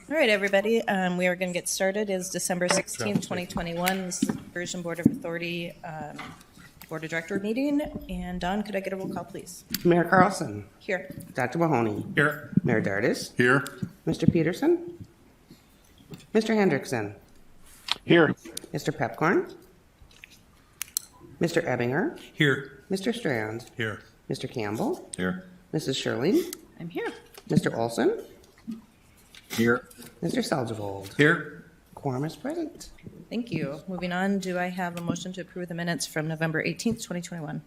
All right, everybody, we are going to get started. It's December 16th, 2021. This is the Diversion Board of Authority Board of Director meeting. And Don, could I get a roll call, please? Mayor Carlson. Here. Dr. Mahoney. Here. Mayor Dardis. Here. Mr. Peterson. Mr. Hendrickson. Here. Mr. Pepcorn. Mr. Ebbinger. Here. Mr. Strand. Here. Mr. Campbell. Here. Mrs. Shirley. I'm here. Mr. Olson. Here. Mr. Salzavold. Here. Quorum is present. Thank you. Moving on, do I have a motion to approve the minutes from November 18th, 2021?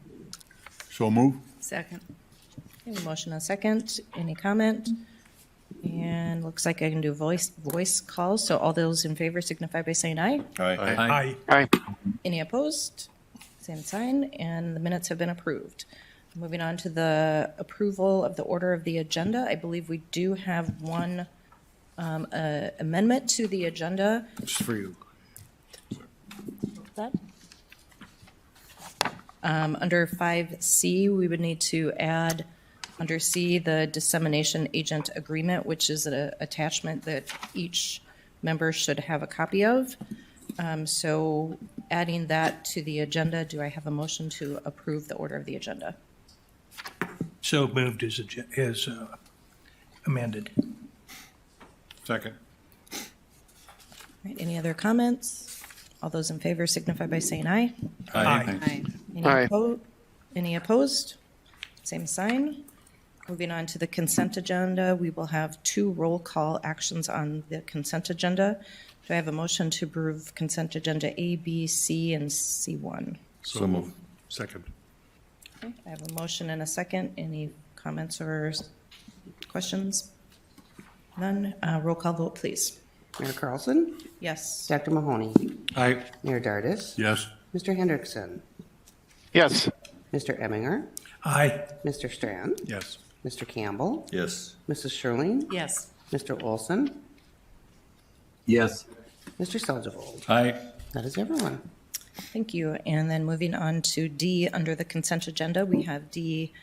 So move. Second. Okay, a motion and a second. Any comment? And looks like I can do voice calls. So all those in favor signify by saying aye. Aye. Aye. Any opposed? Same sign, and the minutes have been approved. Moving on to the approval of the order of the agenda. I believe we do have one amendment to the agenda. Just for you. That? Under 5C, we would need to add under C the dissemination agent agreement, which is an attachment that each member should have a copy of. So adding that to the agenda, do I have a motion to approve the order of the agenda? So moved as amended. Second. All right, any other comments? All those in favor signify by saying aye. Aye. Any opposed? Same sign. Moving on to the consent agenda, we will have 2 roll call actions on the consent agenda. Do I have a motion to approve consent agenda A, B, C, and C1? So move. Second. Okay, I have a motion and a second. Any comments or questions? None. Roll call vote, please. Mayor Carlson. Yes. Dr. Mahoney. Aye. Mayor Dardis. Yes. Mr. Hendrickson. Yes. Mr. Ebbinger. Aye. Mr. Strand. Yes. Mr. Campbell. Yes. Mrs. Shirley. Yes. Mr. Olson. Yes. Mr. Salzavold. Aye. That is everyone. Thank you. And then moving on to D, under the consent agenda, we have D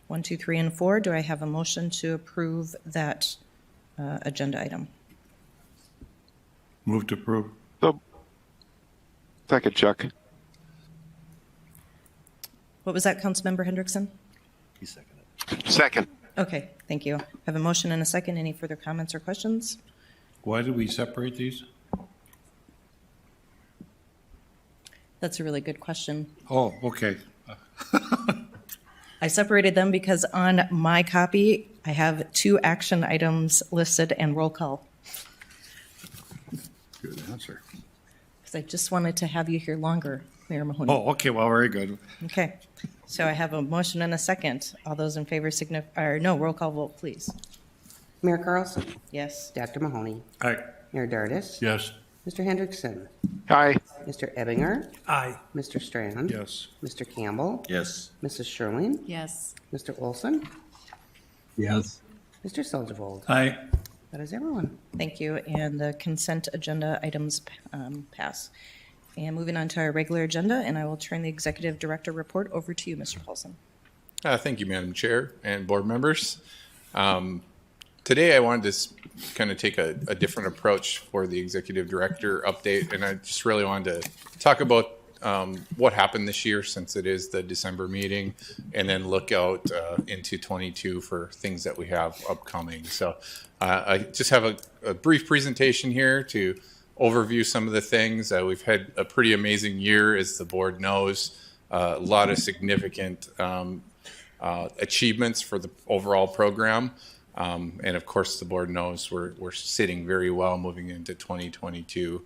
1, 2, 3, and 4. Do I have a motion to approve that agenda item? Move to approve. So, second, Chuck. What was that, Councilmember Hendrickson? He seconded. Second. Okay, thank you. I have a motion and a second. Any further comments or questions? Why did we separate these? That's a really good question. Oh, okay. I separated them because on my copy, I have 2 action items listed and roll call. Good answer. Because I just wanted to have you here longer, Mayor Mahoney. Oh, okay. Well, very good. Okay, so I have a motion and a second. All those in favor signify, or no, roll call vote, please. Mayor Carlson. Yes. Dr. Mahoney. Aye. Mayor Dardis. Yes. Mr. Hendrickson. Aye. Mr. Ebbinger. Aye. Mr. Strand. Yes. Mr. Campbell. Yes. Mrs. Shirley. Yes. Mr. Olson. Yes. Mr. Salzavold. Aye. That is everyone. Thank you, and the consent agenda items pass. And moving on to our regular agenda, and I will turn the Executive Director report over to you, Mr. Paulson. Thank you, Madam Chair and board members. Today I wanted to kind of take a different approach for the Executive Director update, and I just really wanted to talk about what happened this year since it is the December meeting, and then look out into 22 for things that we have upcoming. So I just have a brief presentation here to overview some of the things. We've had a pretty amazing year, as the board knows, a lot of significant achievements for the overall program. And of course, the board knows we're sitting very well moving into 2022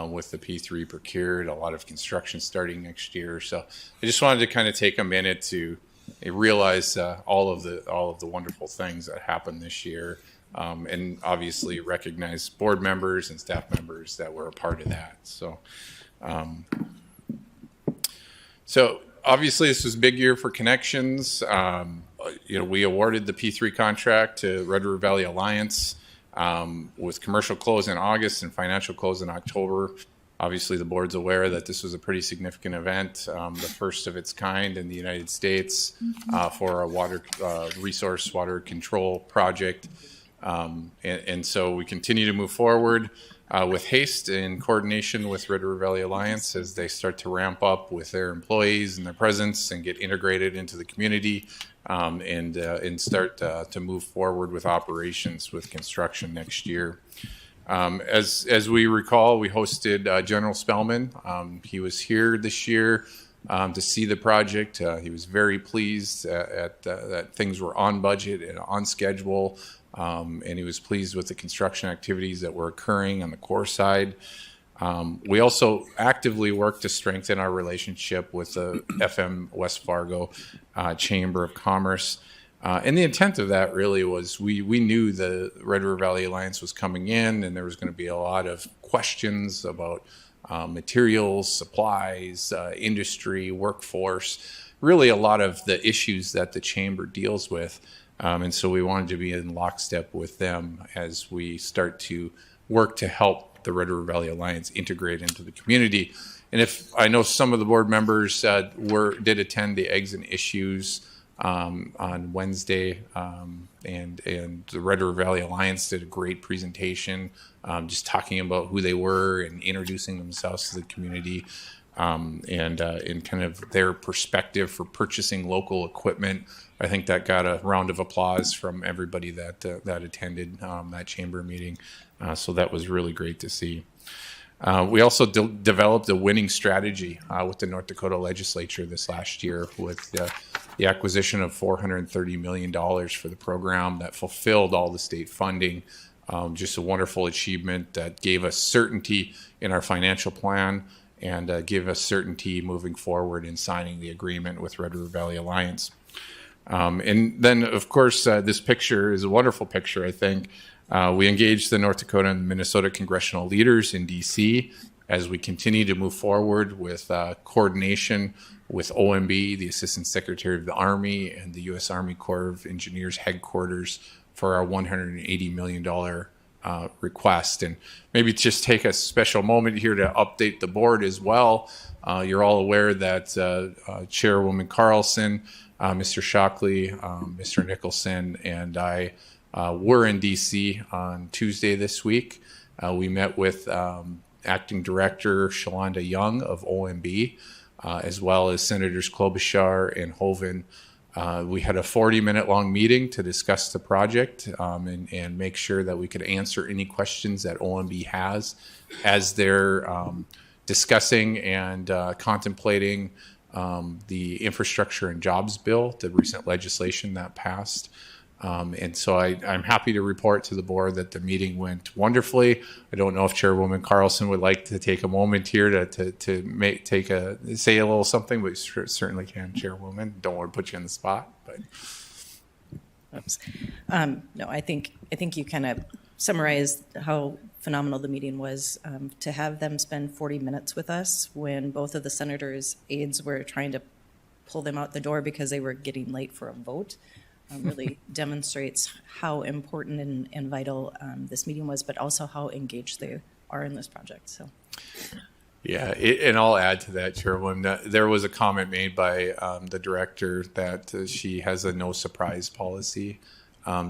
with the P3 procured, a lot of construction starting next year. So I just wanted to kind of take a minute to realize all of the wonderful things that happened this year, and obviously recognize board members and staff members that were a part of that. So obviously this was a big year for connections. We awarded the P3 contract to Red River Valley Alliance with commercial close in August and financial close in October. Obviously, the board's aware that this was a pretty significant event, the first of its kind in the United States for a water resource water control project. And so we continue to move forward with haste in coordination with Red River Valley Alliance as they start to ramp up with their employees and their presence and get integrated into the community, and start to move forward with operations with construction next year. As we recall, we hosted General Spellman. He was here this year to see the project. He was very pleased that things were on budget and on schedule, and he was pleased with the construction activities that were occurring on the core side. We also actively work to strengthen our relationship with the FM West Fargo Chamber of Commerce. And the intent of that really was we knew the Red River Valley Alliance was coming in, and there was going to be a lot of questions about materials, supplies, industry, workforce, really a lot of the issues that the chamber deals with. And so we wanted to be in lockstep with them as we start to work to help the Red River Valley Alliance integrate into the community. And if I know some of the board members did attend the Eggs and Issues on Wednesday, and the Red River Valley Alliance did a great presentation, just talking about who they were and introducing themselves to the community, and kind of their perspective for purchasing local equipment. I think that got a round of applause from everybody that attended that chamber meeting. So that was really great to see. We also developed a winning strategy with the North Dakota legislature this last year with the acquisition of $430 million for the program that fulfilled all the state funding. Just a wonderful achievement that gave us certainty in our financial plan and gave us certainty moving forward in signing the agreement with Red River Valley Alliance. And then, of course, this picture is a wonderful picture, I think. We engaged the North Dakota and Minnesota congressional leaders in D.C. as we continue to move forward with coordination with OMB, the Assistant Secretary of the Army, and the U.S. Army Corps of Engineers headquarters for our $180 million request. And maybe just take a special moment here to update the board as well. You're all aware that Chairwoman Carlson, Mr. Shockley, Mr. Nicholson, and I were in D.C. on Tuesday this week. We met with Acting Director Shalonda Young of OMB, as well as Senators Klobuchar and Hoeven. We had a 40-minute long meeting to discuss the project and make sure that we could answer any questions that OMB has as they're discussing and contemplating the Infrastructure and Jobs Bill, the recent legislation that passed. And so I'm happy to report to the board that the meeting went wonderfully. I don't know if Chairwoman Carlson would like to take a moment here to say a little something, but you certainly can, Chairwoman. Don't want to put you on the spot, but. Oops. No, I think you kind of summarized how phenomenal the meeting was. To have them spend 40 minutes with us when both of the senators' aides were trying to pull them out the door because they were getting late for a vote. Really demonstrates how important and vital this meeting was, but also how engaged they are in this project. So, yeah, and I'll add to that, Chairwoman. There was a comment made by the director that she has a no surprise policy.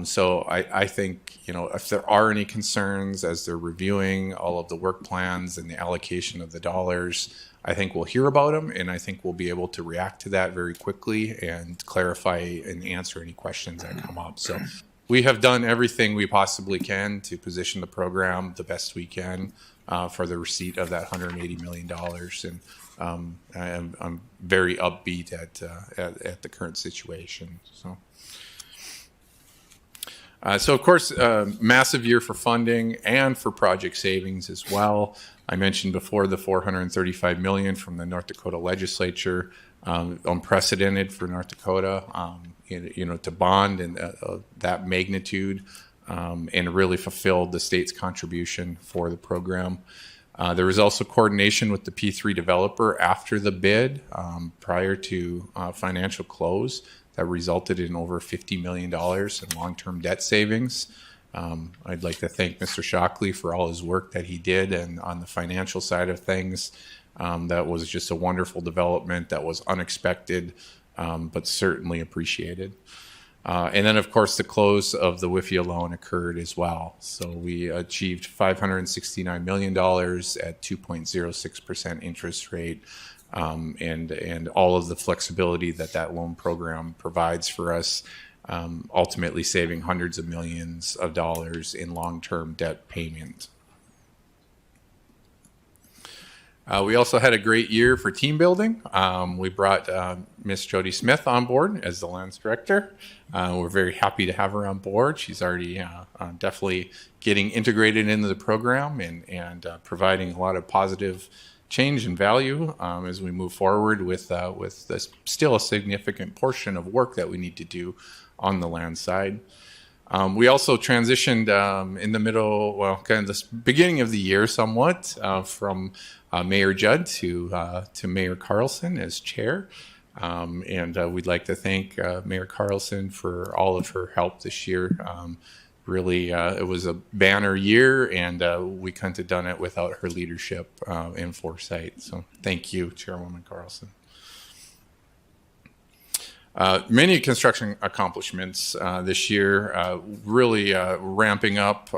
So I think, if there are any concerns as they're reviewing all of the work plans and the allocation of the dollars, I think we'll hear about them, and I think we'll be able to react to that very quickly and clarify and answer any questions that come up. So we have done everything we possibly can to position the program the best we can for the receipt of that $180 million. And I'm very upbeat at the current situation. So of course, massive year for funding and for project savings as well. I mentioned before the $435 million from the North Dakota legislature, unprecedented for North Dakota, to bond and that magnitude, and really fulfilled the state's contribution for the program. There was also coordination with the P3 developer after the bid, prior to financial close, that resulted in over $50 million in long-term debt savings. I'd like to thank Mr. Shockley for all his work that he did, and on the financial side of things, that was just a wonderful development that was unexpected, but certainly appreciated. And then, of course, the close of the WIFIA loan occurred as well. So we achieved $569 million at 2.06% interest rate, and all of the flexibility that that loan program provides for us, ultimately saving hundreds of millions of dollars in long-term debt payment. We also had a great year for team building. We brought Miss Jody Smith on board as the lands director. We're very happy to have her on board. She's already definitely getting integrated into the program and providing a lot of positive change and value as we move forward with this still a significant portion of work that we need to do on the land side. We also transitioned in the middle, well, kind of the beginning of the year somewhat, from Mayor Judd to Mayor Carlson as chair. And we'd like to thank Mayor Carlson for all of her help this year. Really, it was a banner year, and we couldn't have done it without her leadership and foresight. So thank you, Chairwoman Carlson. Many construction accomplishments this year, really ramping up.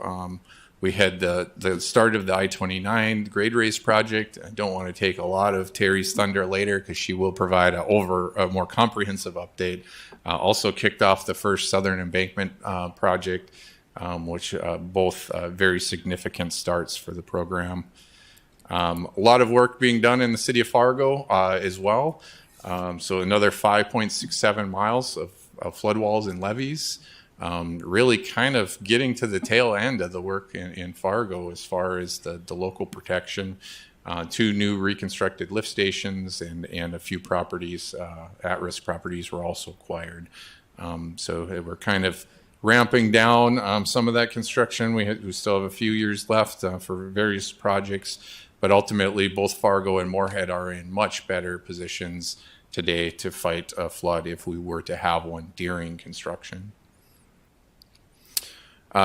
We had the start of the I-29 grade raise project. I don't want to take a lot of Terry's thunder later because she will provide a more comprehensive update. Also kicked off the first Southern Embankment project, which both very significant starts for the program. A lot of work being done in the city of Fargo as well. So another 5.67 miles of flood walls and levees, really kind of getting to the tail end of the work in Fargo as far as the local protection. 2 new reconstructed lift stations and a few properties, at-risk properties, were also acquired. So we're kind of ramping down some of that construction. We still have a few years left for various projects, but ultimately both Fargo and Moorhead are in much better positions today to fight a flood if we were to have one during construction.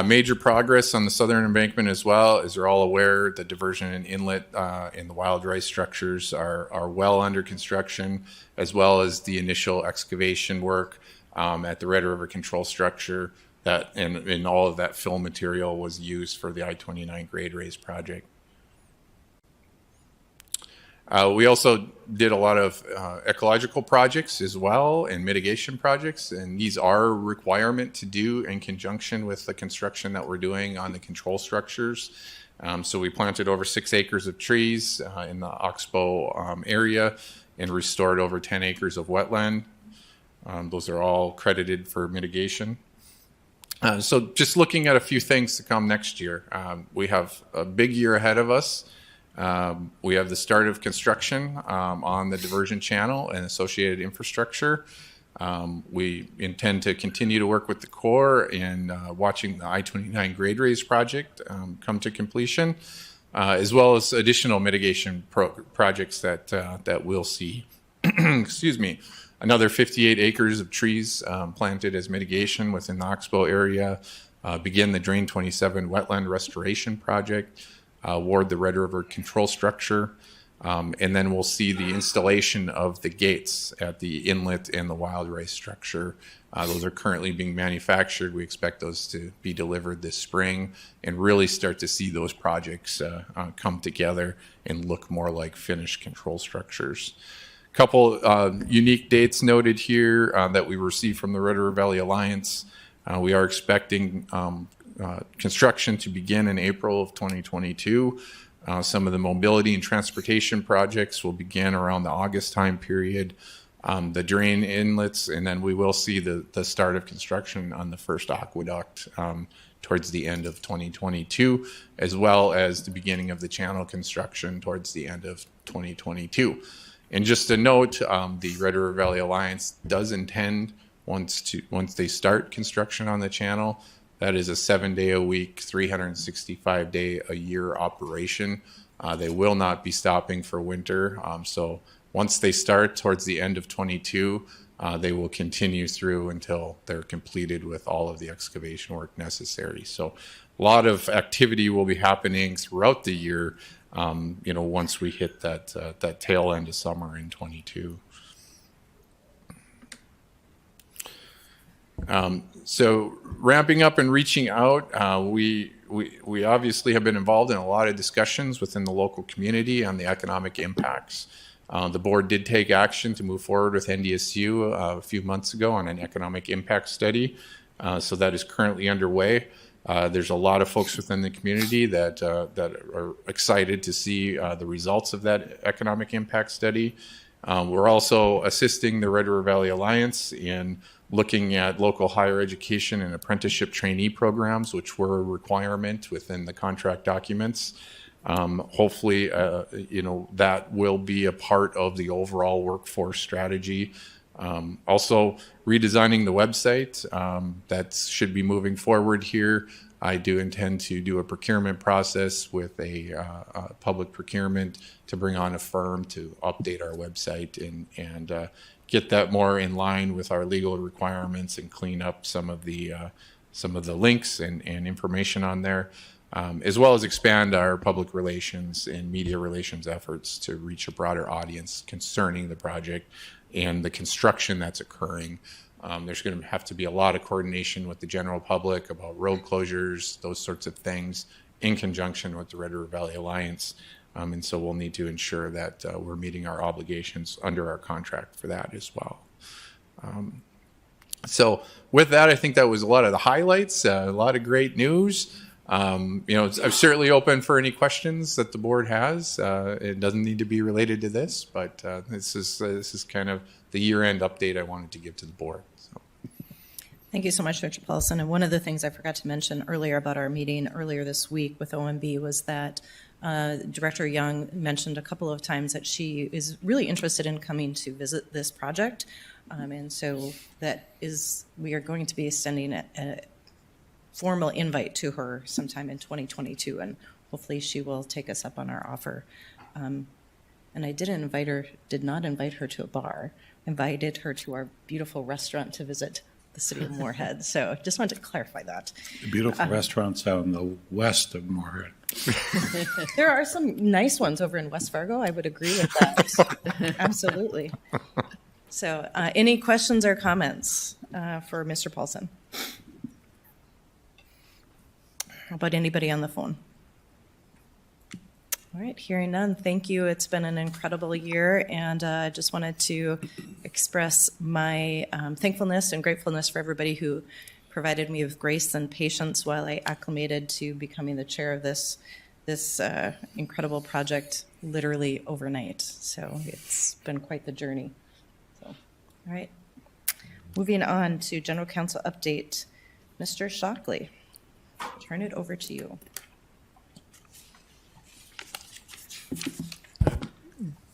Major progress on the Southern Embankment as well. As you're all aware, the diversion and inlet and the wild rice structures are well under construction, as well as the initial excavation work at the Red River Control Structure. That and all of that fill material was used for the I-29 grade raise project. We also did a lot of ecological projects as well and mitigation projects, and these are a requirement to do in conjunction with the construction that we're doing on the control structures. So we planted over 6 acres of trees in the Oxbow area and restored over 10 acres of wetland. Those are all credited for mitigation. So just looking at a few things to come next year, we have a big year ahead of us. We have the start of construction on the diversion channel and associated infrastructure. We intend to continue to work with the Corps in watching the I-29 grade raise project come to completion, as well as additional mitigation projects that we'll see. Excuse me. Another 58 acres of trees planted as mitigation within the Oxbow area. Begin the Drain 27 wetland restoration project. Award the Red River Control Structure, and then we'll see the installation of the gates at the inlet and the wild rice structure. Those are currently being manufactured. We expect those to be delivered this spring and really start to see those projects come together and look more like finished control structures. A couple unique dates noted here that we received from the Red River Valley Alliance. We are expecting construction to begin in April of 2022. Some of the mobility and transportation projects will begin around the August time period. The drain inlets, and then we will see the start of construction on the first aqueduct towards the end of 2022, as well as the beginning of the channel construction towards the end of 2022. And just a note, the Red River Valley Alliance does intend, once they start construction on the channel, that is a 7-day-a-week, 365-day-a-year operation. They will not be stopping for winter. So once they start towards the end of 22, they will continue through until they're completed with all of the excavation work necessary. So a lot of activity will be happening throughout the year, once we hit that tail end of summer in 22. So ramping up and reaching out, we obviously have been involved in a lot of discussions within the local community on the economic impacts. The board did take action to move forward with NDSU a few months ago on an economic impact study. So that is currently underway. There's a lot of folks within the community that are excited to see the results of that economic impact study. We're also assisting the Red River Valley Alliance in looking at local higher education and apprenticeship trainee programs, which were a requirement within the contract documents. Hopefully, that will be a part of the overall workforce strategy. Also, redesigning the website, that should be moving forward here. I do intend to do a procurement process with a public procurement to bring on a firm to update our website and get that more in line with our legal requirements and clean up some of the links and information on there, as well as expand our public relations and media relations efforts to reach a broader audience concerning the project and the construction that's occurring. There's going to have to be a lot of coordination with the general public about road closures, those sorts of things, in conjunction with the Red River Valley Alliance. And so we'll need to ensure that we're meeting our obligations under our contract for that as well. So with that, I think that was a lot of the highlights, a lot of great news. I'm certainly open for any questions that the board has. It doesn't need to be related to this, but this is kind of the year-end update I wanted to give to the board. So. Thank you so much, Director Paulson. And one of the things I forgot to mention earlier about our meeting earlier this week with OMB was that Director Young mentioned a couple of times that she is really interested in coming to visit this project. And so we are going to be sending a formal invite to her sometime in 2022, and hopefully she will take us up on our offer. And I did not invite her to a bar, invited her to our beautiful restaurant to visit the city of Moorhead. So just wanted to clarify that. The beautiful restaurants out in the west of Moorhead. There are some nice ones over in West Fargo. I would agree with that. Absolutely. So any questions or comments for Mr. Paulson? How about anybody on the phone? All right, hearing none, thank you. It's been an incredible year, and I just wanted to express my thankfulness and gratefulness for everybody who provided me with grace and patience while I acclimated to becoming the chair of this incredible project literally overnight. So it's been quite the journey. So, all right, moving on to General Counsel update. Mr. Shockley, turn it over to you.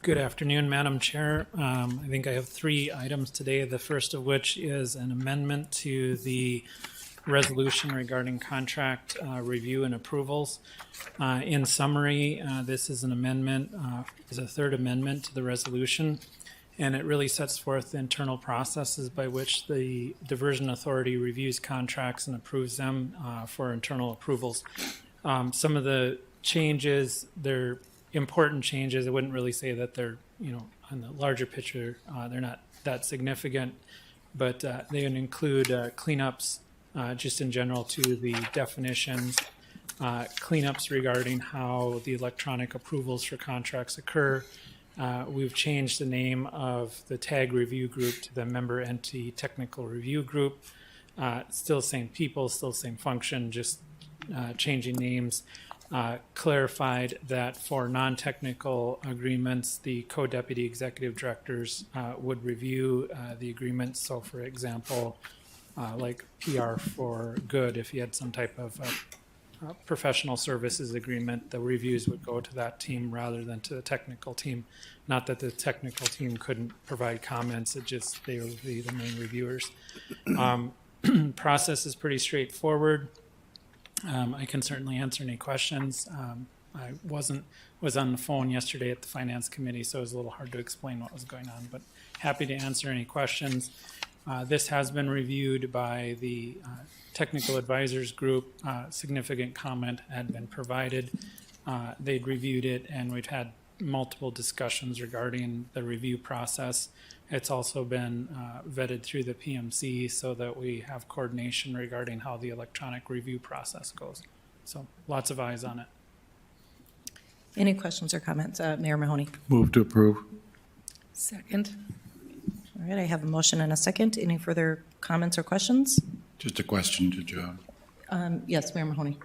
Good afternoon, Madam Chair. I think I have 3 items today, the first of which is an amendment to the resolution regarding contract review and approvals. In summary, this is an amendment, is a third amendment to the resolution, and it really sets forth the internal processes by which the Diversion Authority reviews contracts and approves them for internal approvals. Some of the changes, they're important changes. I wouldn't really say that they're, on the larger picture, they're not that significant, but they include cleanups just in general to the definitions, cleanups regarding how the electronic approvals for contracts occur. We've changed the name of the TAG review group to the Member Entity Technical Review Group. Still same people, still same function, just changing names. Clarified that for non-technical agreements, the co-deputy executive directors would review the agreements. So, for example, like PR for good, if you had some type of professional services agreement, the reviews would go to that team rather than to the technical team. Not that the technical team couldn't provide comments, it just they would be the main reviewers. Process is pretty straightforward. I can certainly answer any questions. I was on the phone yesterday at the Finance Committee, so it was a little hard to explain what was going on, but happy to answer any questions. This has been reviewed by the Technical Advisors Group. Significant comment had been provided. They'd reviewed it, and we've had multiple discussions regarding the review process. It's also been vetted through the PMC so that we have coordination regarding how the electronic review process goes. So lots of eyes on it. Any questions or comments? Mayor Mahoney? Move to approve. Second. All right, I have a motion and a second. Any further comments or questions? Just a question to John. Yes, Mayor Mahoney.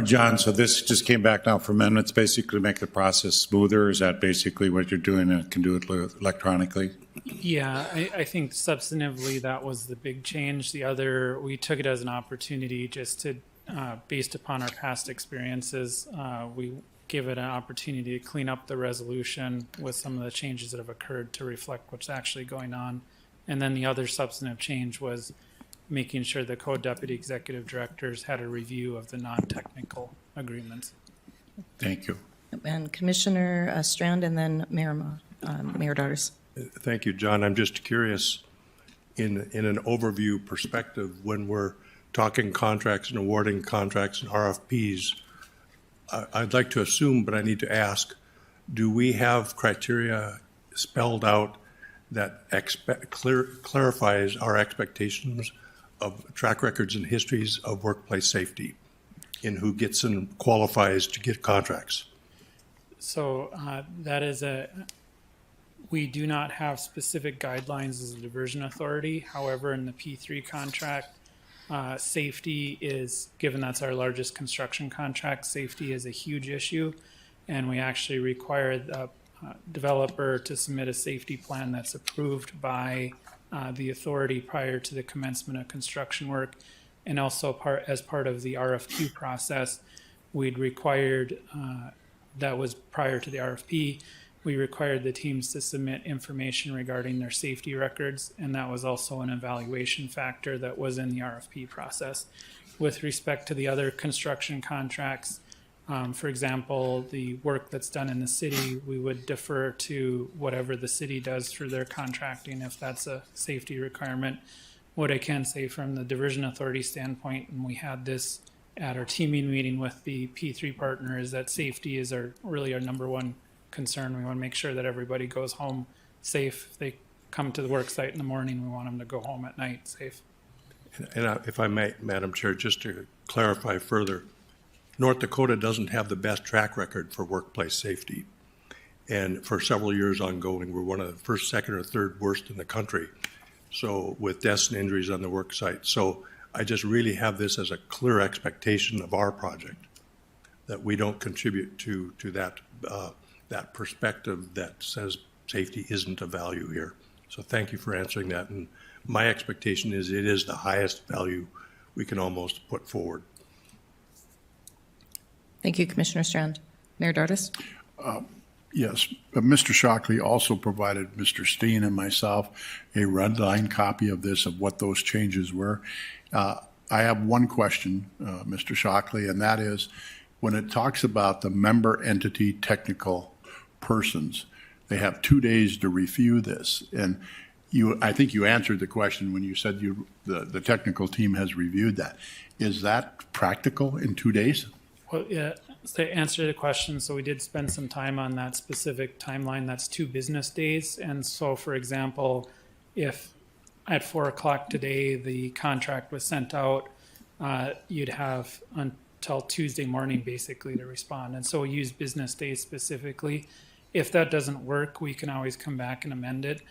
John, so this just came back now for amendments, basically to make the process smoother? Is that basically what you're doing and can do it electronically? Yeah, I think substantively that was the big change. The other, we took it as an opportunity just to, based upon our past experiences, we give it an opportunity to clean up the resolution with some of the changes that have occurred to reflect what's actually going on. And then the other substantive change was making sure the co-deputy executive directors had a review of the non-technical agreements. Thank you. And Commissioner Strand and then Mayor Daughters. Thank you, John. I'm just curious, in an overview perspective, when we're talking contracts and awarding contracts and RFPs, I'd like to assume, but I need to ask, do we have criteria spelled out that clarifies our expectations of track records and histories of workplace safety in who gets and qualifies to get contracts? So that is we do not have specific guidelines as a diversion authority. However, in the P3 contract, safety is, given that's our largest construction contract, safety is a huge issue. And we actually require the developer to submit a safety plan that's approved by the authority prior to the commencement of construction work. And also as part of the RFQ process, we'd required, that was prior to the RFP, we required the teams to submit information regarding their safety records, and that was also an evaluation factor that was in the RFP process. With respect to the other construction contracts, for example, the work that's done in the city, we would defer to whatever the city does through their contracting if that's a safety requirement. What I can say from the diversion authority standpoint, and we had this at our teaming meeting with the P3 partner, is that safety is really our number one concern. We want to make sure that everybody goes home safe. If they come to the work site in the morning, we want them to go home at night safe. And if I may, Madam Chair, just to clarify further, North Dakota doesn't have the best track record for workplace safety. And for several years ongoing, we're one of the first, second, or third worst in the country. So with deaths and injuries on the work site. So I just really have this as a clear expectation of our project, that we don't contribute to that perspective that says safety isn't a value here. So thank you for answering that. And my expectation is it is the highest value we can almost put forward. Thank you, Commissioner Strand. Mayor Daughters? Yes, Mr. Shockley also provided Mr. Steen and myself a red line copy of this, of what those changes were. I have one question, Mr. Shockley, and that is, when it talks about the member entity technical persons, they have 2 days to review this. And I think you answered the question when you said the technical team has reviewed that. Is that practical in 2 days? Well, yeah, to answer the question, so we did spend some time on that specific timeline. That's 2 business days. And so, for example, if at 4 o'clock today the contract was sent out, you'd have until Tuesday morning basically to respond. And so we use business days specifically. If that doesn't work, we can always come back and amend it.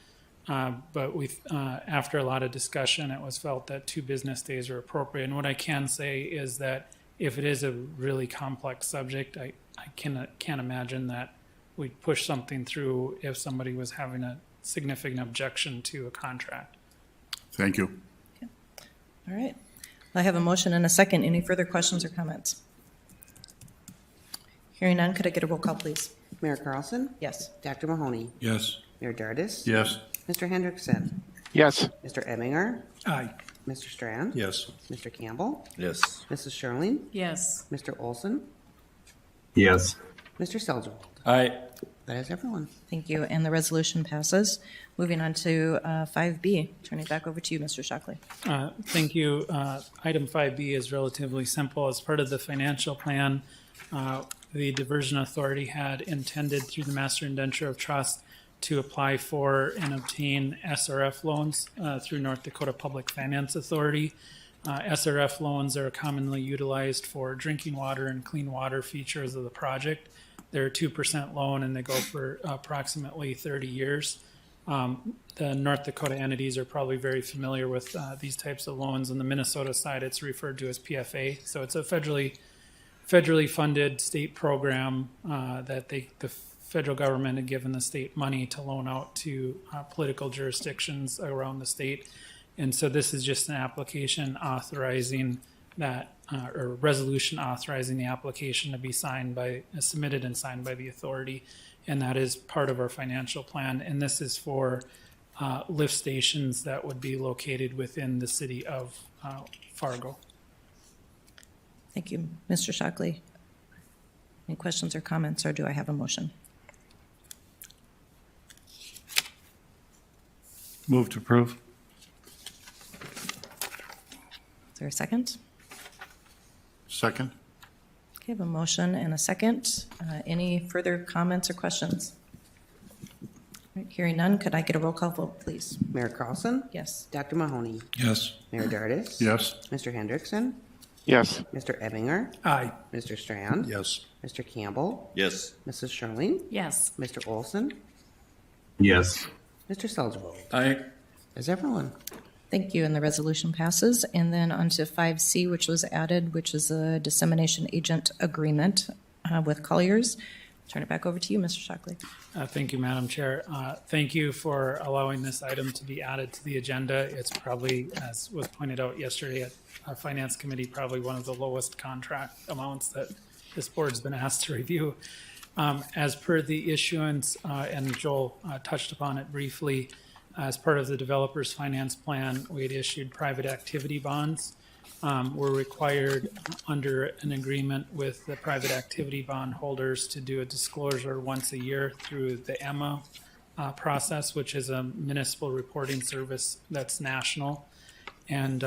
But after a lot of discussion, it was felt that 2 business days are appropriate. And what I can say is that if it is a really complex subject, I can't imagine that we'd push something through if somebody was having a significant objection to a contract. Thank you. Okay. All right. I have a motion and a second. Any further questions or comments? Hearing none, could I get a roll call, please? Mayor Carlson? Yes. Dr. Mahoney? Yes. Mayor Dardis? Yes. Mr. Hendrickson? Yes. Mr. Emminger? Aye. Mr. Strand? Yes. Mr. Campbell? Yes. Mrs. Sherling? Yes. Mr. Olson? Yes. Mr. Selzwald. Aye. That is everyone. Thank you, and the resolution passes. Moving on to 5B. Turning it back over to you, Mr. Shockley. Thank you. Item 5B is relatively simple. As part of the financial plan, the Diversion Authority had intended through the Master Indenture of Trust to apply for and obtain SRF loans through North Dakota Public Finance Authority. SRF loans are commonly utilized for drinking water and clean water features of the project. They're a 2% loan and they go for approximately 30 years. The North Dakota entities are probably very familiar with these types of loans. On the Minnesota side, it's referred to as PFA. So it's a federally funded state program that the federal government had given the state money to loan out to political jurisdictions around the state. And so this is just an application authorizing that, or resolution authorizing the application to be submitted and signed by the authority. And that is part of our financial plan. And this is for lift stations that would be located within the city of Fargo. Thank you, Mr. Shockley. Any questions or comments, or do I have a motion? Move to approve. Is there a second? Second? Okay, I have a motion and a second. Any further comments or questions? All right, hearing none, could I get a roll call vote, please? Mayor Carlson. Yes. Dr. Mahoney. Yes. Mayor Dardis. Yes. Mr. Hendrickson. Yes. Mr. Ebinger. Aye. Mr. Strand. Yes. Mr. Campbell. Yes. Mrs. Sherling. Yes. Mr. Olson. Yes. Mr. Selzwald. Aye. Is everyone. Thank you, and the resolution passes. And then on to 5C, which was added, which is a dissemination agent agreement with Colliers. Turn it back over to you, Mr. Shockley. Thank you, Madam Chair. Thank you for allowing this item to be added to the agenda. It's probably, as was pointed out yesterday at our Finance Committee, probably one of the lowest contract amounts that this board's been asked to review. As per the issuance, and Joel touched upon it briefly, as part of the developer's finance plan, we had issued private activity bonds. We're required under an agreement with the private activity bond holders to do a disclosure once a year through the EMA process, which is a municipal reporting service that's national. And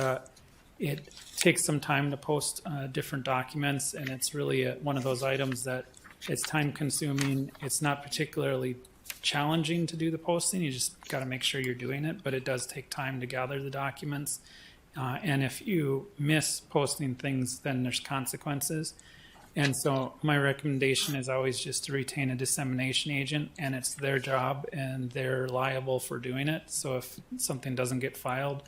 it takes some time to post different documents, and it's really one of those items that it's time consuming. It's not particularly challenging to do the posting. You just got to make sure you're doing it, but it does take time to gather the documents. And if you miss posting things, then there's consequences. And so my recommendation is always just to retain a dissemination agent, and it's their job and they're liable for doing it. So if something doesn't get filed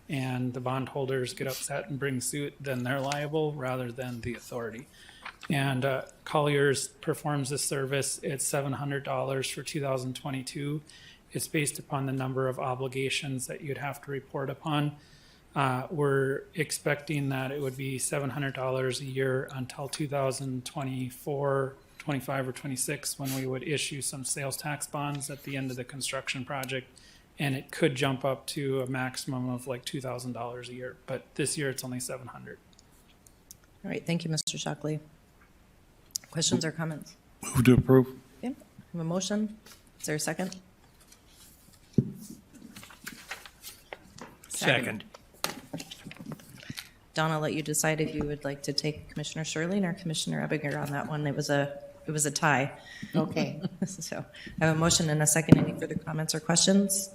and the bondholders get upset and bring suit, then they're liable rather than the authority. And Colliers performs this service. It's $700 for 2022. It's based upon the number of obligations that you'd have to report upon. We're expecting that it would be $700 a year until 2024, 25, or 26, when we would issue some sales tax bonds at the end of the construction project. And it could jump up to a maximum of like $2,000 a year. But this year it's only $700. All right, thank you, Mr. Shockley. Questions or comments? Move to approve. Okay, I have a motion. Is there a second? Second. Don, I'll let you decide if you would like to take Commissioner Sherling or Commissioner Ebinger on that one. It was a tie. Okay. So I have a motion and a second. Any further comments or questions?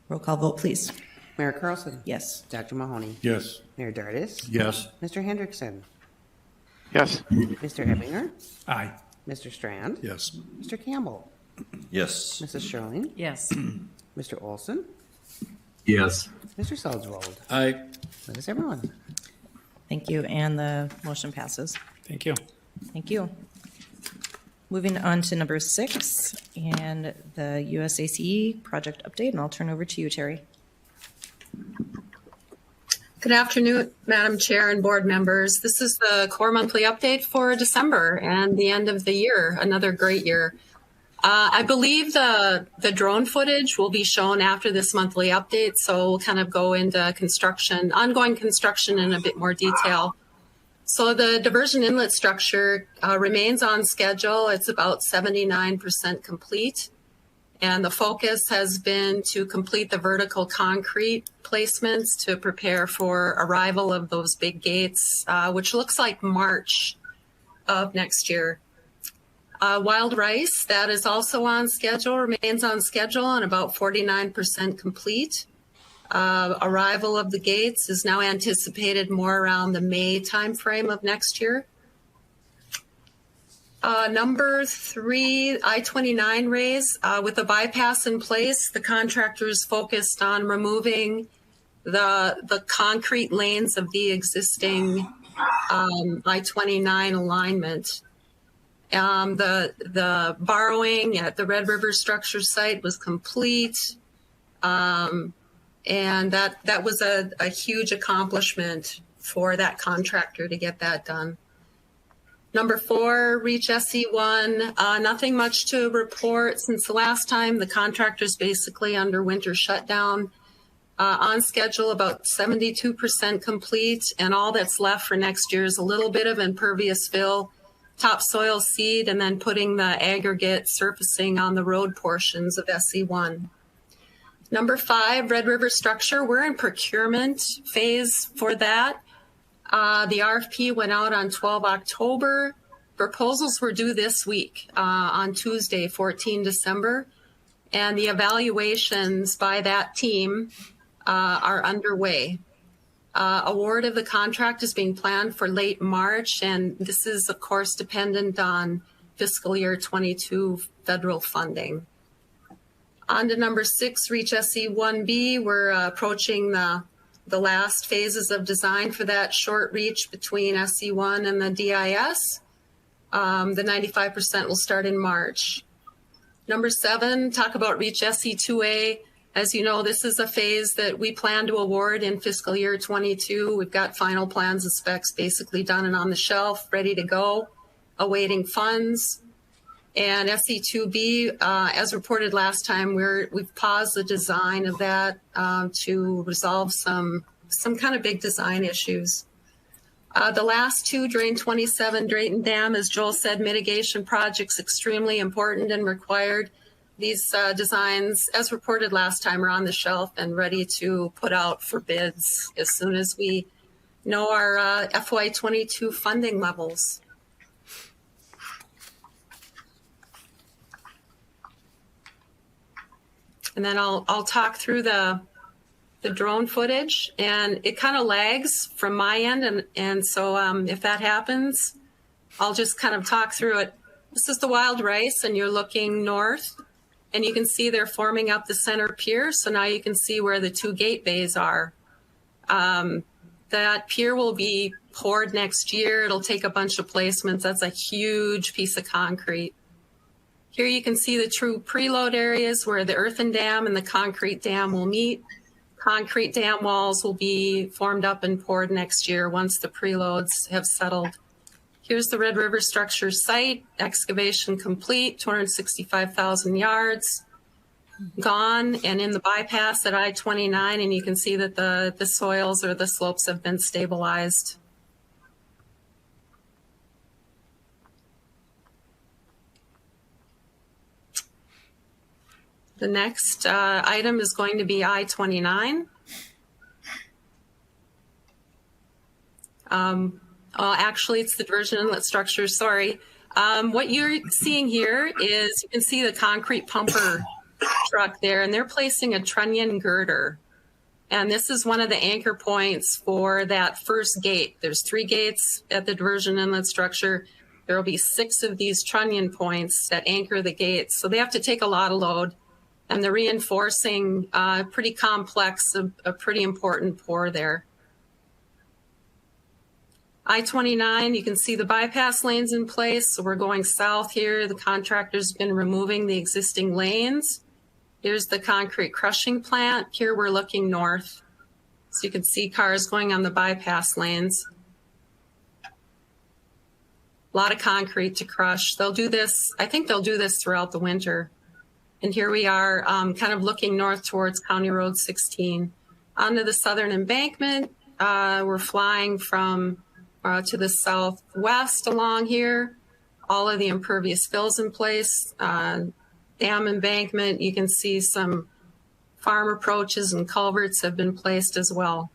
Roll call vote, please. Mayor Carlson. Yes. Dr. Mahoney. Yes. Mayor Dardis. Yes. Mr. Hendrickson. Yes. Mr. Ebinger. Aye. Mr. Strand. Yes. Mr. Campbell. Yes. Mrs. Sherling. Yes. Mr. Olson. Yes. Mr. Selzwald. Aye. That is everyone. Thank you, and the motion passes. Thank you. Thank you. Moving on to number 6 and the Usace project update, and I'll turn over to you, Terry. Good afternoon, Madam Chair and board members. This is the core monthly update for December and the end of the year, another great year. I believe the drone footage will be shown after this monthly update, so we'll kind of go into construction, ongoing construction in a bit more detail. So the diversion inlet structure remains on schedule. It's about 79% complete. And the focus has been to complete the vertical concrete placements to prepare for arrival of those big gates, which looks like March of next year. Wild rice, that is also on schedule, remains on schedule and about 49% complete. Arrival of the gates is now anticipated more around the May timeframe of next year. Number 3, I-29 raise. With the bypass in place, the contractors focused on removing the concrete lanes of the existing I-29 alignment. The borrowing at the Red River structure site was complete. And that was a huge accomplishment for that contractor to get that done. Number 4, reach SE1. Nothing much to report since the last time. The contractor's basically under winter shutdown. On schedule, about 72% complete, and all that's left for next year is a little bit of impervious fill, topsoil seed, and then putting the aggregate surfacing on the road portions of SE1. Number 5, Red River structure. We're in procurement phase for that. The RFP went out on 12 October. Proposals were due this week on Tuesday, 14 December. And the evaluations by that team are underway. Award of the contract is being planned for late March, and this is, of course, dependent on fiscal year 22 federal funding. On to number 6, reach SE1B. We're approaching the last phases of design for that short reach between SE1 and the DIS. The 95% will start in March. Number 7, talk about reach SE2A. As you know, this is a phase that we plan to award in fiscal year 22. We've got final plans and specs basically done and on the shelf, ready to go, awaiting funds. And SE2B, as reported last time, we've paused the design of that to resolve some kind of big design issues. The last 2, Drain 27, Drayton Dam, as Joel said, mitigation projects extremely important and required. These designs, as reported last time, are on the shelf and ready to put out for bids as soon as we know our FY22 funding levels. And then I'll talk through the drone footage, and it kind of lags from my end. And so if that happens, I'll just kind of talk through it. This is the wild rice, and you're looking north, and you can see they're forming up the center pier. So now you can see where the 2 gate bays are. That pier will be poured next year. It'll take a bunch of placements. That's a huge piece of concrete. Here you can see the true preload areas where the earthen dam and the concrete dam will meet. Concrete dam walls will be formed up and poured next year once the preloads have settled. Here's the Red River structure site, excavation complete, 265,000 yards gone, and in the bypass at I-29, and you can see that the soils or the slopes have been stabilized. The next item is going to be I-29. Actually, it's the diversion inlet structure, sorry. What you're seeing here is you can see the concrete pumper truck there, and they're placing a trunnion girder. And this is one of the anchor points for that first gate. There's 3 gates at the diversion inlet structure. There will be 6 of these trunnion points that anchor the gates. So they have to take a lot of load. And the reinforcing, pretty complex, a pretty important pour there. I-29, you can see the bypass lanes in place. So we're going south here. The contractor's been removing the existing lanes. Here's the concrete crushing plant. Here we're looking north. So you can see cars going on the bypass lanes. A lot of concrete to crush. They'll do this, I think they'll do this throughout the winter. And here we are kind of looking north towards County Road 16. Onto the southern embankment, we're flying from to the southwest along here. All of the impervious fills in place, dam embankment. You can see some farm approaches and culverts have been placed as well.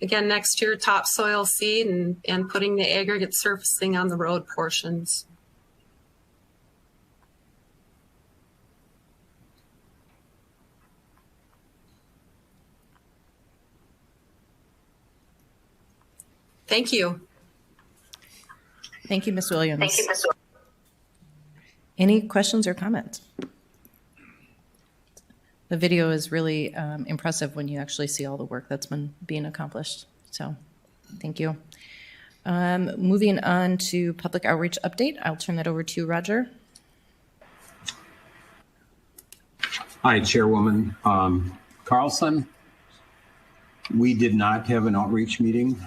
Again, next year, topsoil seed and putting the aggregate surfacing on the road portions. Thank you. Thank you, Ms. Williams. Any questions or comments? The video is really impressive when you actually see all the work that's been being accomplished. So, thank you. Moving on to public outreach update, I'll turn that over to you, Roger. Hi, Chairwoman Carlson. We did not have an outreach meeting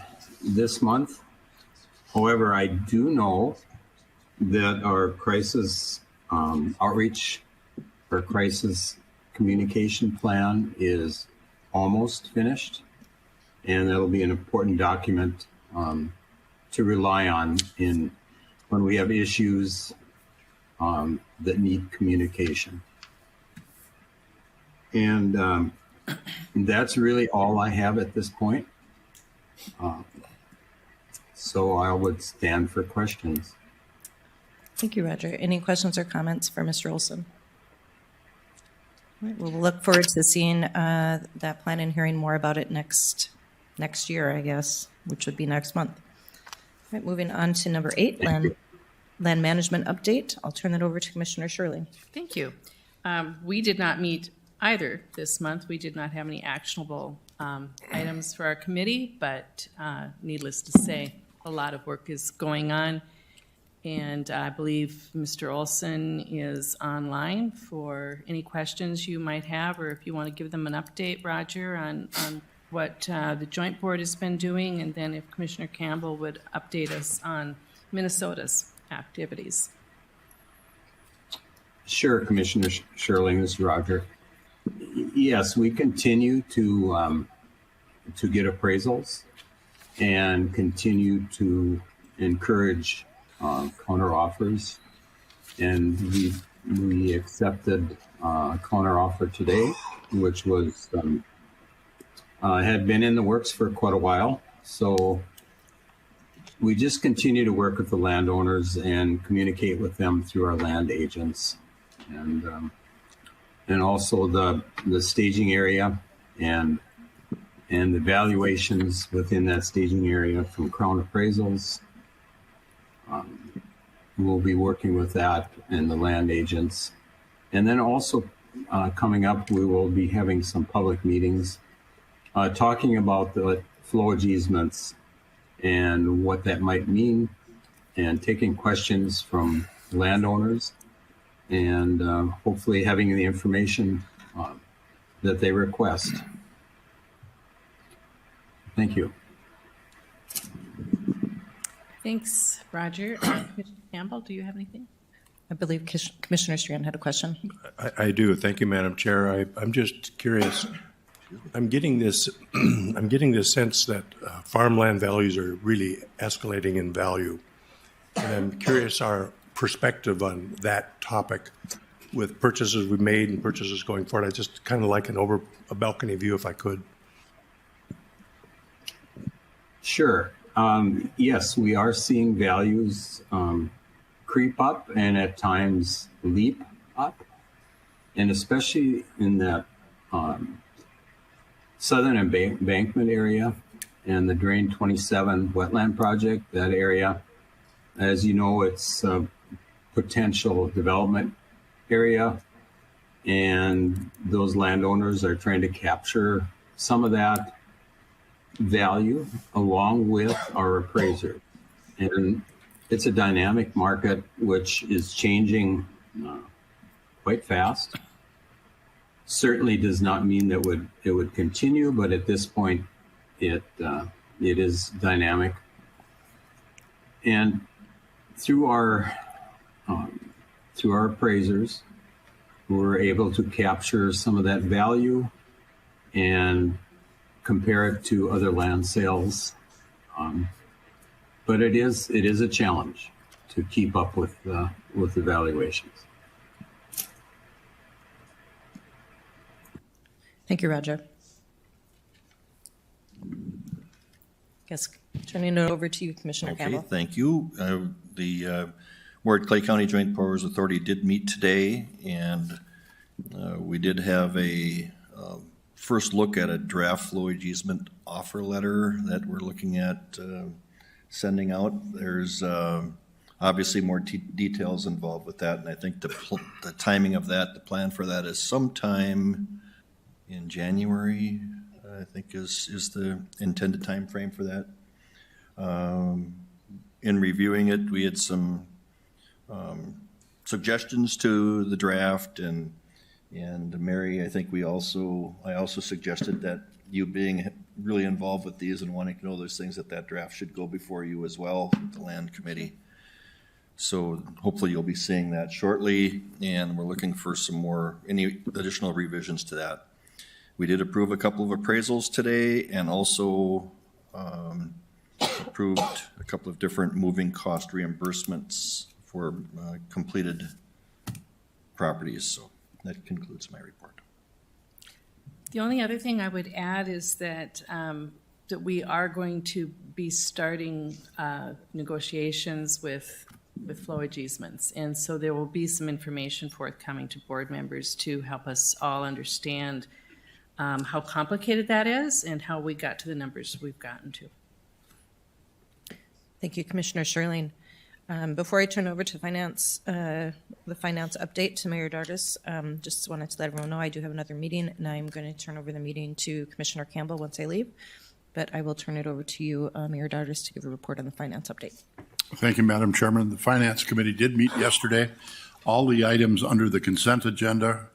this month. However, I do know that our crisis outreach or crisis communication plan is almost finished, and that'll be an important document to rely on when we have issues that need communication. And that's really all I have at this point. So I would stand for questions. Thank you, Roger. Any questions or comments for Mr. Olson? All right, we'll look forward to seeing that plan and hearing more about it next year, I guess, which would be next month. All right, moving on to number 8, land management update. I'll turn that over to Commissioner Shirley. Thank you. We did not meet either this month. We did not have any actionable items for our committee, but needless to say, a lot of work is going on. And I believe Mr. Olson is online for any questions you might have, or if you want to give them an update, Roger, on what the joint board has been doing, and then if Commissioner Campbell would update us on Minnesota's activities. Sure, Commissioner Shirley, this is Roger. Yes, we continue to get appraisals and continue to encourage counter offers, and we accepted a counter offer today, which was had been in the works for quite a while. So we just continue to work with the landowners and communicate with them through our land agents, and also the staging area and the valuations within that staging area from Crown Appraisals. We'll be working with that and the land agents. And then also coming up, we will be having some public meetings talking about the flowage easements and what that might mean, and taking questions from landowners, and hopefully having the information that they request. Thank you. Thanks, Roger. Commissioner Campbell, do you have anything? I believe Commissioner Strand had a question. I do. Thank you, Madam Chair. I'm just curious. I'm getting this sense that farmland values are really escalating in value. And I'm curious our perspective on that topic with purchases we made and purchases going forward. I just kind of like a balcony view if I could. Sure. Yes, we are seeing values creep up and at times leap up, and especially in that southern embankment area and the Drain 27 wetland project, that area. As you know, it's a potential development area, and those landowners are trying to capture some of that value along with our appraiser. And it's a dynamic market which is changing quite fast. Certainly does not mean that it would continue, but at this point it is dynamic. And through our appraisers, we're able to capture some of that value and compare it to other land sales. but it is a challenge to keep up with evaluations. Thank you, Roger. Guess turning it over to you, Commissioner Okay, Campbell. thank you. The Ward Clay County Joint Powers Authority did meet today, and we did have a first look at a draft flowage easement offer letter that we're looking at sending out. There's obviously more details involved with that, and I think the timing of that, the plan for that is sometime in January, I think is the intended time frame for that. In reviewing it, we had some suggestions to the draft, and Mary, I think I also suggested that you being really involved with these and wanting to know those things, that draft should go before you as well, the land committee. So hopefully you'll be seeing that shortly, and we're looking for any additional revisions to that. We did approve a couple of appraisals today, and also approved a couple of different moving cost reimbursements for completed properties. So that concludes my report. The only other thing I would add is that that we are going to be starting negotiations with flowage easements, and so there will be some information forthcoming to board members to help us all understand how complicated that is and how we got to the numbers we've gotten to. Thank you, Commissioner Sherling. Before I turn over to the finance update to Mayor Dardis, just wanted to let everyone know I do have another meeting, and I'm going to turn over the meeting to Commissioner Campbell once I leave. But I will turn it over to you, Mayor Dardis, to give a report on the finance update. Thank you, Madam Chairman. The Finance Committee did meet yesterday. All the items under the consent agenda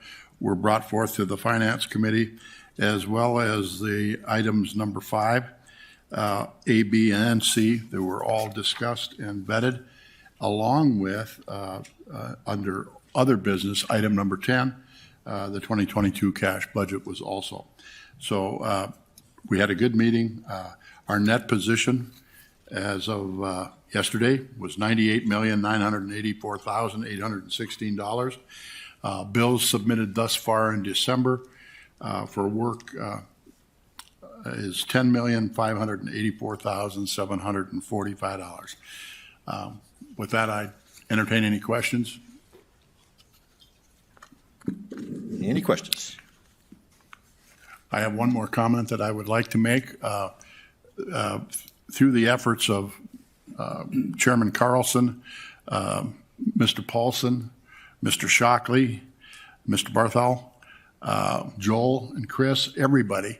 were brought forth to the Finance Committee, as well as the items number 5, A, B, and C. They were all discussed and vetted, along with, under other business, item number 10, the 2022 cash budget was also. So we had a good meeting. Our net position as of yesterday was $98,984,816. Bills submitted thus far in December for work is $10,584,745. With that, I entertain any questions. Any questions? I have one more comment that I would like to make. Through the efforts of Chairman Carlson, Mr. Paulson, Mr. Shockley, Mr. Barthel, Joel and Chris, everybody,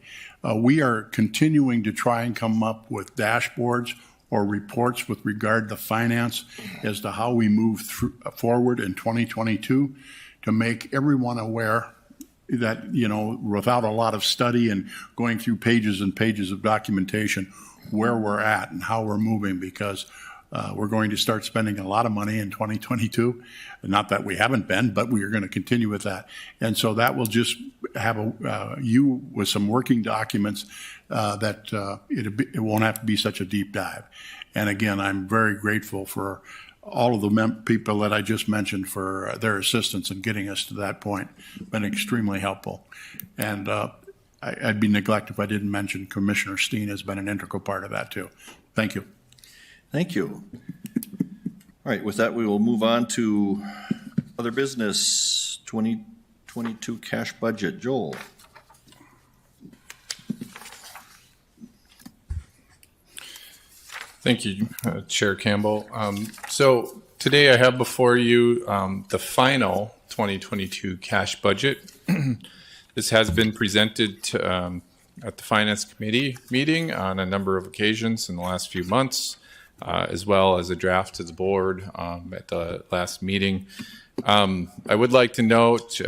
we are continuing to try and come up with dashboards or reports with regard to finance as to how we move forward in 2022 to make everyone aware that, without a lot of study and going through pages and pages of documentation, where we're at and how we're moving, because we're going to start spending a lot of money in 2022. Not that we haven't been, but we are going to continue with that. And so that will just have you with some working documents that it won't have to be such a deep dive. And again, I'm very grateful for all of the people that I just mentioned for their assistance in getting us to that point. Been extremely helpful. And I'd be neglected if I didn't mention Commissioner Steen has been an integral part of that too. Thank you. Thank you. All right, with that, we will move on to other business, 2022 cash budget. Joel. Thank you, Chair Campbell. So today I have before you the final 2022 cash budget. This has been presented to, at the Finance Committee meeting on a number of occasions in the last few months, as well as a draft to the board at the last meeting. I would like to note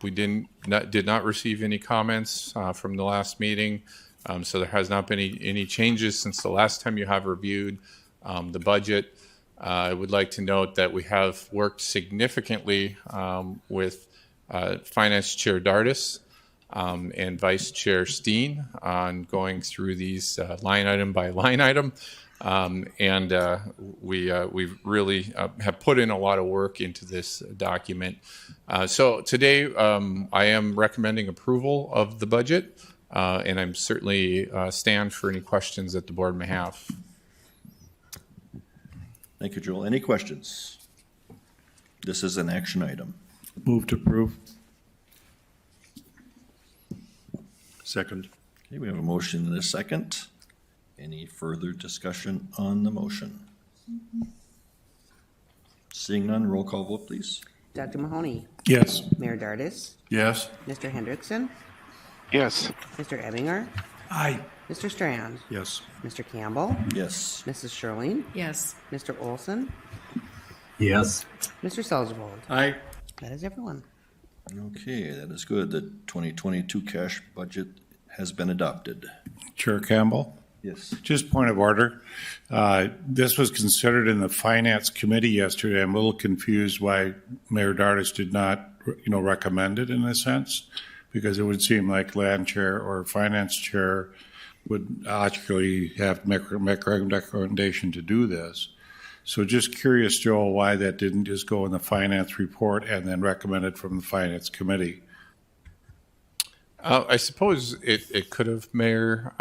we did not receive any comments from the last meeting. So there has not been any changes since the last time you have reviewed the budget. I would like to note that we have worked significantly with Finance Chair Dardis and Vice Chair Steen on going through these line item by line item. We really have put in a lot of work into this document. So today, I am recommending approval of the budget, and I'm certainly stand for any questions that the board may have. Thank you, Joel. Any questions? This is an action item. Move to approve. Second. Okay, we have a motion and a second. Any further discussion on the motion? Seeing none, roll call vote, please. Dr. Mahoney, Yes. Mayor Dardis, Yes. Mr. Hendrickson, Yes. Mr. Ebinger, Aye. Mr. Strand, Yes. Mr. Campbell, Yes. Mrs. Sherling, Yes. Mr. Olson, Yes. Mr. Salzwald. Aye. That is everyone. Okay, that is good. The 2022 cash budget has been adopted. Chair Campbell? Yes. Just point of order. This was considered in the Finance Committee yesterday. I'm a little confused why Mayor Dardis did not, recommend it in a sense, because it would seem like Land Chair or Finance Chair would logically have to make a recommendation to do this. So just curious, Joel, why that didn't just go in the Finance report and then recommended from the Finance Committee. I suppose it could have, Mayor.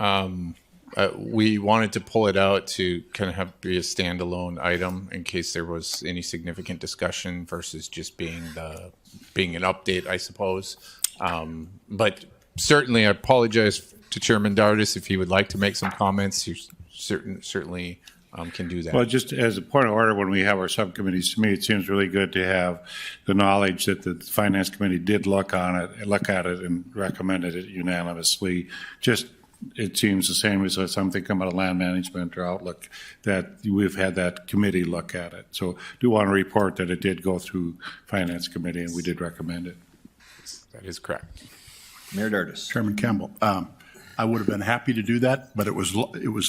We wanted to pull it out to kind of have be a standalone item in case there was any significant discussion versus just being an update, I suppose. But certainly, I apologize to Chairman Dardis if he would like to make some comments. You certainly can do that. Well, just as a point of order, when we have our subcommittees to meet, it seems really good to have the knowledge that the Finance Committee did look at it and recommended it unanimously. Just, it seems the same as something come out of land management or outlook, that we've had that committee look at it. So do want to report that it did go through Finance Committee and we did recommend it. That is correct. Mayor Dardis. Chairman Campbell, I would have been happy to do that, but it was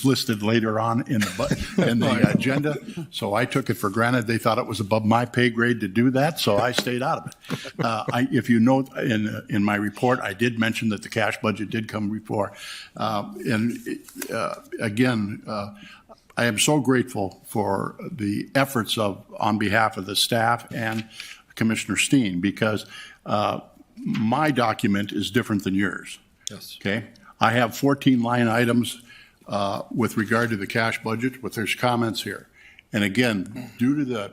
listed later on in the agenda, so I took it for granted. They thought it was above my pay grade to do that, so I stayed out of it. If you note in my report, I did mention that the cash budget did come before. Again, I am so grateful for the efforts on behalf of the staff and Commissioner Steen, because my document is different than yours. Yes. Okay? I have 14 line items with regard to the cash budget, but there's comments here. And again, due to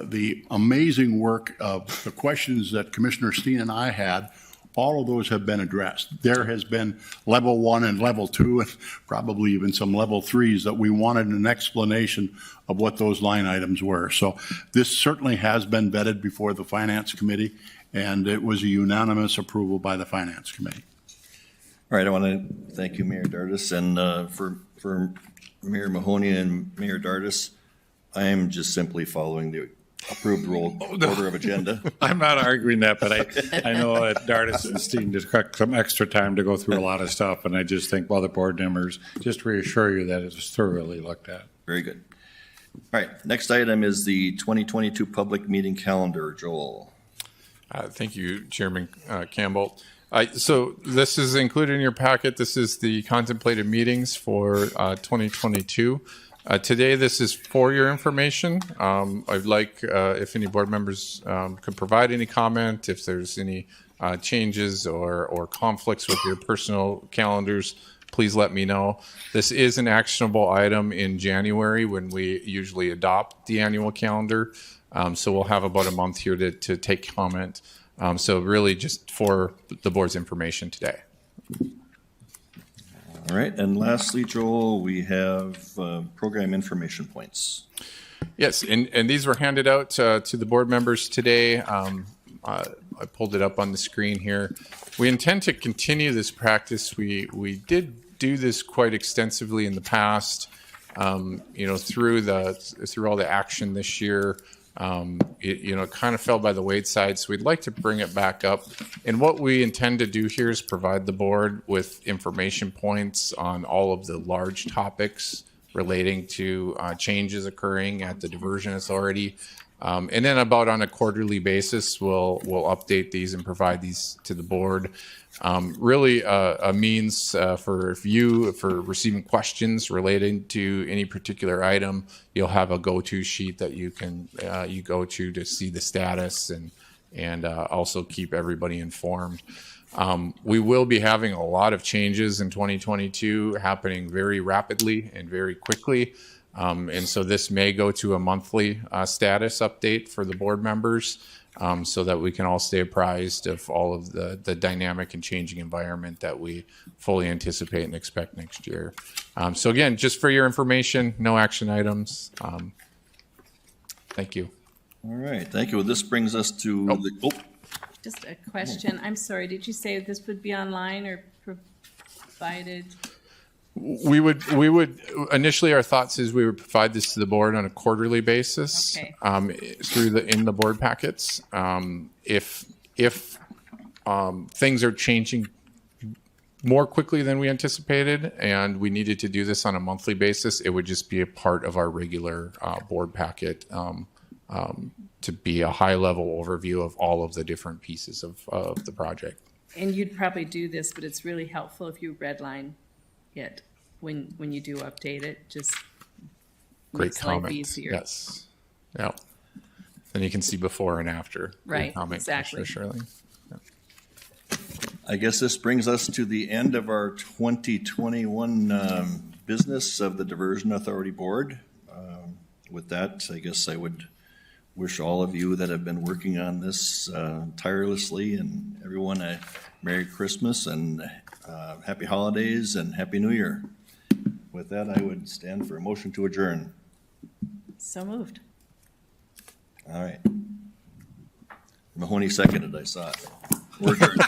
the amazing work of the questions that Commissioner Steen and I had, all of those have been addressed. There has been level 1 and level 2, and probably even some level 3s that we wanted an explanation of what those line items were. So this certainly has been vetted before the Finance Committee, and it was a unanimous approval by the Finance Committee. All right, I want to thank you, Mayor Dardis, and for Mayor Mahoney and Mayor Dardis, I am just simply following the approved order of agenda. I'm not arguing that, but I know that Dardis and Steen just took some extra time to go through a lot of stuff, and I just think, well, the board members, just reassure you that it was thoroughly looked at. Very good. All right, next item is the 2022 public meeting calendar. Joel. Thank you, Chairman Campbell. So this is included in your packet. This is the contemplated meetings for 2022. Today, this is for your information. I'd like if any board members could provide any comment, if there's any changes or conflicts with your personal calendars, please let me know. This is an actionable item in January when we usually adopt the annual calendar. So we'll have about a month here to take comment. So really just for the board's information today. All right, and lastly, Joel, we have program information points. Yes, and these were handed out to the board members today. I pulled it up on the screen here. We intend to continue this practice. We did do this quite extensively in the past, through all the action this year. It kind of fell by the wayside, so we'd like to bring it back up. And what we intend to do here is provide the board with information points on all of the large topics relating to changes occurring at the Diversion Authority. And then about on a quarterly basis, we'll update these and provide these to the board. Really a means for receiving questions relating to any particular item. You'll have a go-to sheet that you can you go to see the status and also keep everybody informed. We will be having a lot of changes in 2022 happening very rapidly and very quickly. And so this may go to a monthly status update for the board members so that we can all stay apprised of all of the dynamic and changing environment that we fully anticipate and expect next year. So again, just for your information, no action items. Thank you. All right, thank you. This brings us to Just a question. I'm sorry, did you say this would be online or provided? We would initially, our thoughts is we would provide this to the board on a quarterly basis. Okay. In the board packets. If things are changing more quickly than we anticipated and we needed to do this on a monthly basis, it would just be a part of our regular board packet to be a high level overview of all of the different pieces of the project. And you'd probably do this, but it's really helpful if you redline it when you do update it. Just Great makes life comment. easier. Yes. Yeah. Then you can see before and after. Right, Great comment, exactly. Commissioner Shirley. I guess this brings us to the end of our 2021 business of the Diversion Authority Board. With that, I guess I would wish all of you that have been working on this tirelessly and everyone a Merry Christmas and Happy Holidays and Happy New Year. With that, I would stand for a motion to adjourn. So moved. All right. Mahoney seconded, I saw it. We're adjourned.